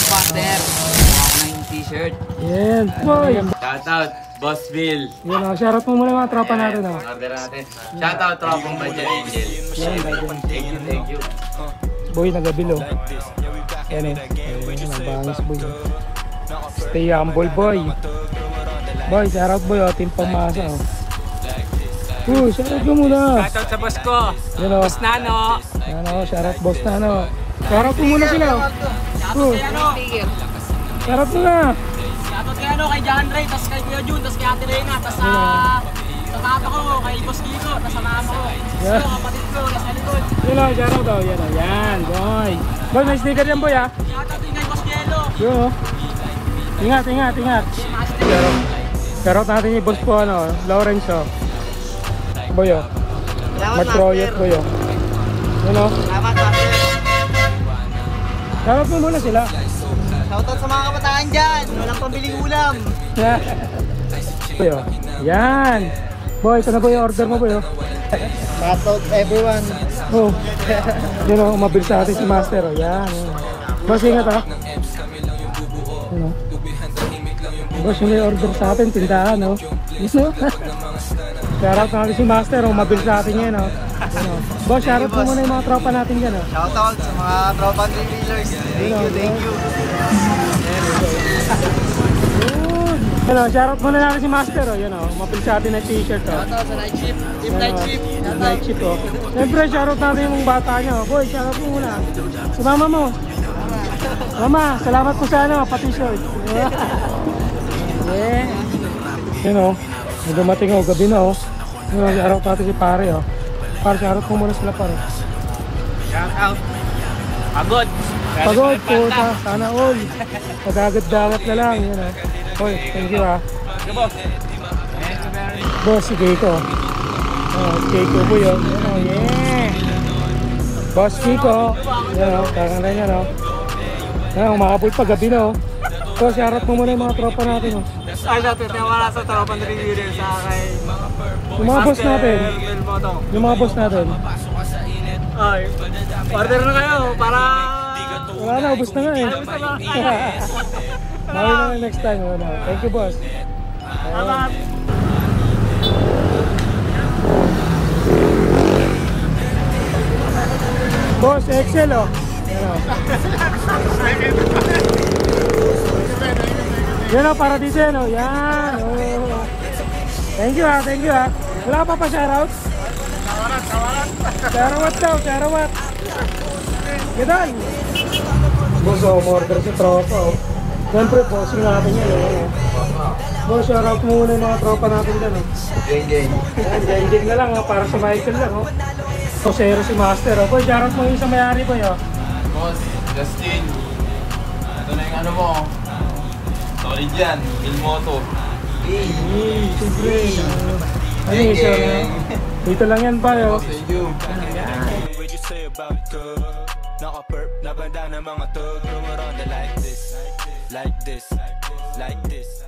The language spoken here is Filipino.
Master. Ako na yung t-shirt. Yan, boy. Shoutout, Boss Bill. Yan o, shoutout mo muna mga tropa natin o. Order natin. Shoutout, tropang Budget Angel. Yan, Budget. Thank you. Boy, nagabil o. Yan o. Ayan, bangis boy. Stay humble boy. Boy, shoutout boy o, Team Pamasa o. Shoutout ka muna. Shoutout sa boss ko. Yan o. Boss Nano. Yan o, shoutout boss Nano. Shoutout mo muna sila. Shoutout mo na. Shoutout kay kay John Ray, tas kay Kuya Jun, tas kay Ate Reyna, tas sa papa ko, kay Boss Kiko, tas sa mama ko. Yeah. Kapatid ko, nasa likod. Yan o, shoutout o. Yan o, yan boy. Boy, may sticker yan boy ha. Shoutout din kay Boss Yelo. Yo. Ingat. Shoutout natin yung boss ko ano, Lorenzo. Boy o. Mag-project boy o. Yan o. Salamat, Master. Shoutout mo muna sila. Shoutout sa mga kabataan dyan. Walang pambiling ulam. Boy o. Yan. Boy, ito na boy yung order mo boy o. Shoutout everyone. Oh. Yan o, umabili sa atin si Master o. Yan. Boss, ingat ha. Yan o. Boss, yung may order sa atin, tindahan o. Shoutout natin si Master o, umabili sa atin yan o. Boss, shoutout mo muna yung mga tropa natin dyan o. Shoutout sa mga tropa three-wheelers. Thank you. Yan o, shoutout muna natin si Master o. Yan o, umabili sa atin ng t-shirt o. Shoutout sa night shift. Team night shift. Night shift o. Siyempre, shoutout natin yung bata nyo. Boy, shoutout mo muna. Si mama mo. Mama, salamat po sa ano, pati-shirt. Yeah. Yan o, may dumating o, gabi na o. Yan o, shoutout natin si pare o. Pare, shoutout mo muna sila pare. Shoutout. Pagod. Pagod po, sana all. Pagagad-dagat na lang. Yan o. Hoy, thank you ha. Boss, si Kiko. Kiko po yun. Yan o, yeah. Boss Kiko. Yan o, tangan na yan o. Yan, umakapoy pa gabi na o. So, shoutout mo muna yung mga tropa natin o. Ay, dati, wala sa tropa three-wheelers sa kay Yung mga boss natin. Belmoto. Yung mga boss natin. Ay, order na kayo para... Wala na, ubos na nga eh. Nawi na next time. Thank you boss. Salamat. Boss, Excel o. Yan o, para dito yan o. Yan. Oh. Thank you ha. Wala pa shoutout? Sharawat daw, sharawat. Gadan. Boss o, umorder si tropa o. Siyempre, bossing natin yan o. Boss, shoutout muna yung mga tropa natin dyan o. Jeng na lang o, para sa Michael lang o. So, zero si Master o. Boy, shoutout mo yung sa mayari po o. Boss, Justin. Ito na yung ano mo. Sorry dyan, Bilmoto. Siyempre. Ano yung isa na? Dito lang yan ba o. Thank you. Naka-perp, nabanda ng mga tug. Rumoronda like this, like this, like this.